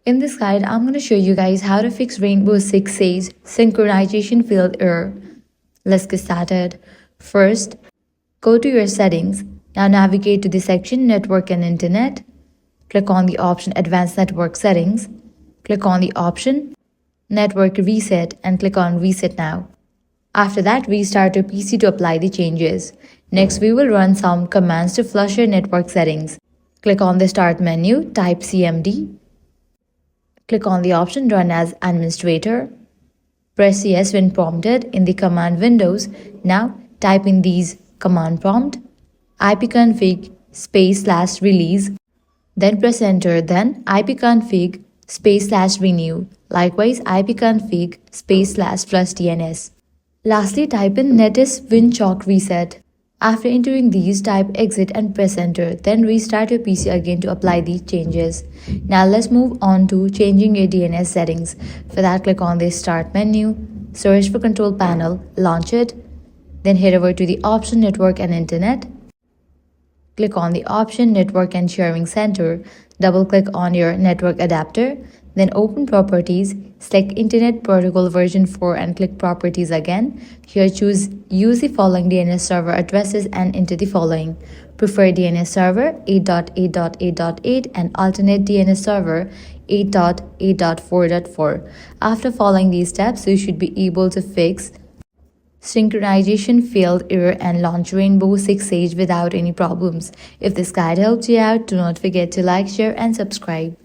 In this guide, I'm going to show you guys how to fix Rainbow Six Siege synchronization failed error. Let's get started. First, go to your settings. Now navigate to the section Network and Internet. Click on the option Advanced Network Settings. Click on the option Network Reset and click on Reset Now. After that, restart your PC to apply the changes. Next, we will run some commands to flush your network settings. Click on the Start menu, type CMD. Click on the option Run as Administrator. Press Yes when prompted in the command windows. Now, type in these command prompt, ipconfig /release. Then press Enter, then ipconfig /renew. Likewise, ipconfig /flush DNS. Lastly, type in netis winchock reset. After entering these, type exit and press enter. Then restart your PC again to apply these changes. Now let's move on to changing your DNS settings. For that, click on the Start menu, search for Control Panel, launch it. Then head over to the option Network and Internet. Click on the option Network and Sharing Center. Double click on your network adapter. Then open Properties, select Internet Protocol version 4 and click Properties again. Here choose use the following DNS server addresses and enter the following. Preferred DNS server 8.8.8.8 and alternate DNS server 8.8.4.4. After following these steps, you should be able to fix synchronization failed error and launch Rainbow Six Siege without any problems. If this guide helped you out, do not forget to like, share and subscribe.